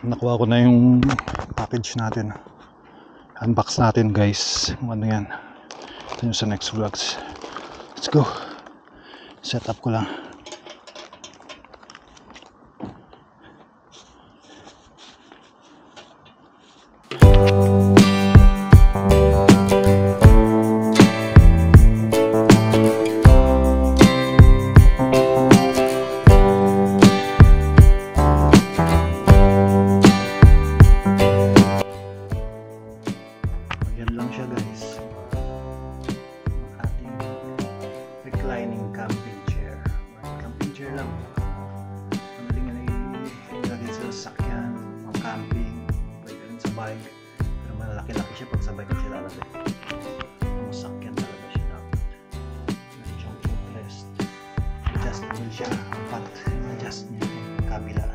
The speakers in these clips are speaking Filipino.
nakuha ko na yung package natin. Unbox natin guys. Ano yan? Ito yung sa next vlogs. Let's go. Set up ko lang. Yan lang siya guys. Ating reclining camping chair. Camping chair lang. Madaling yan ilagay sa sasakyan, mga camping, pwede rin sa bike. Pero malaki-laki siya pag sa bike siya lalagay. Ang sasakyan talaga siya dapat. Meron siyang footrest. Adjustable siya. Apat. Adjust niya yung kabila.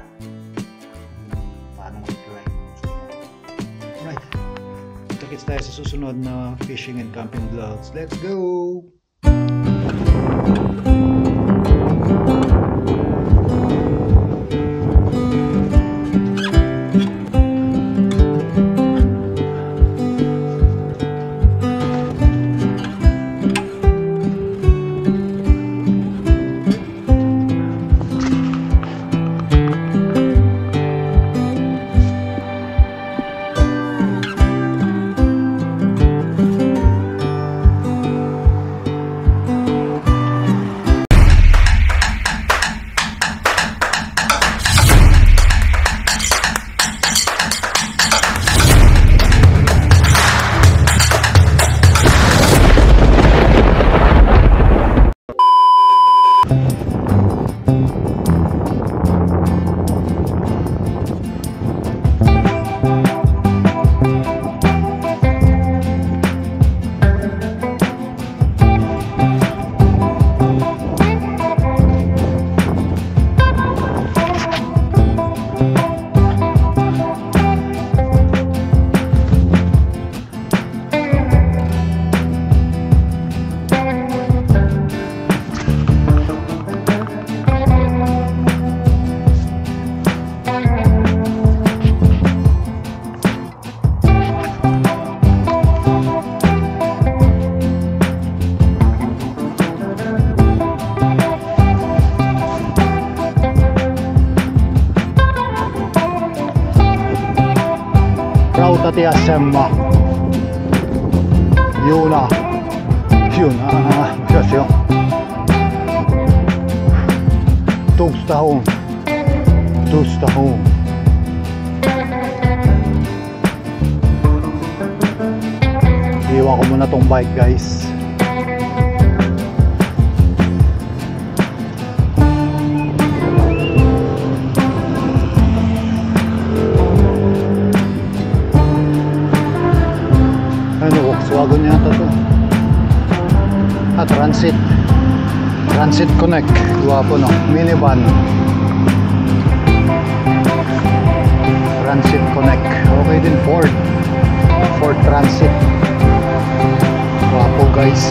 Paano mag-recline. Alright. Kita-kits tayo sa susunod na fishing and camping vlogs. Let's go! Semma Juna Kösio Tugstation Iwan ko muna tong bike guys. Volkswagen yata to. Transit Connect. Guwapo no. Minivan. Transit Connect. Okay din Ford Transit. Guwapo guys.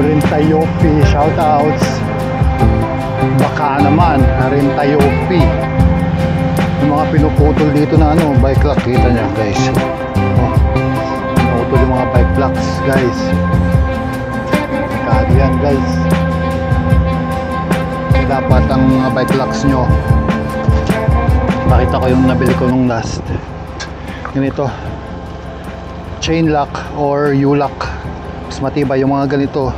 Rintayopi. Shoutouts. Baka naman. Rintayopi. Yung mga pinuputol dito na bike lock. Kita nyo guys. Yung mga bike locks guys. Kaya yan guys. Dapat ang mga bike locks nyo, makita ko yung nabili ko nung last, ganito, chain lock or U-lock. Mas matibay yung mga ganito.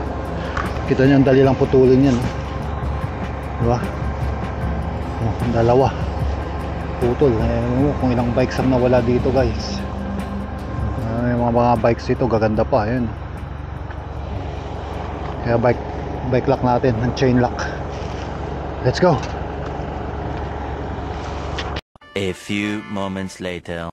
Kita nyo, dali lang putulin yan, diba? Dalawa putol. Kung ilang bikes ang nawala dito guys. Yung mga bikes ito gaganda pa yun. Kaya bike lock natin ng chain lock. Let's go. A few moments later.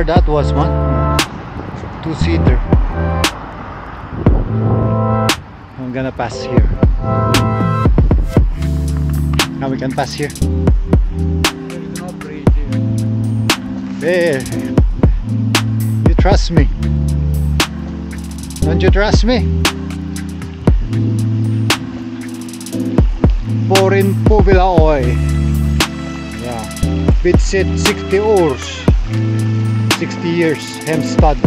car that was, man. Two-seater. I'm gonna pass here. Now we can pass here. There's no bridge here. There. You trust me? Don't you trust me? Foreign Povila Oy. Yeah. Bitsit 60 hours. 60 years. Hemstad.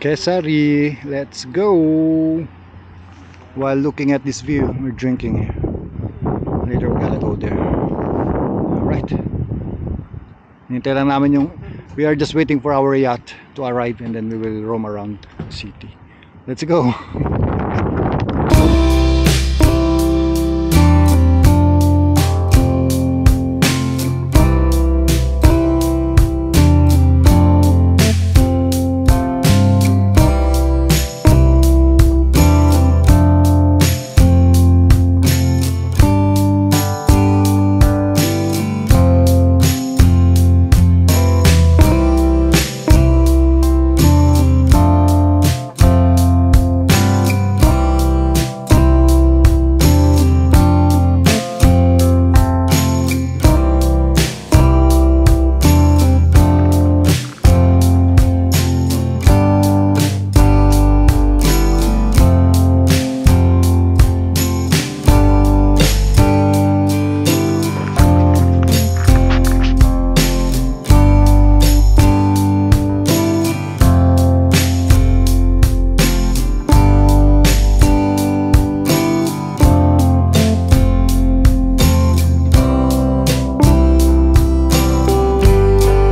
Kesari, let's go. While looking at this view, we're drinking here. Later we gotta go there. Alright. Hintay lang namin yung, we are just waiting for our yacht to arrive and then we will roam around the city. Let's go.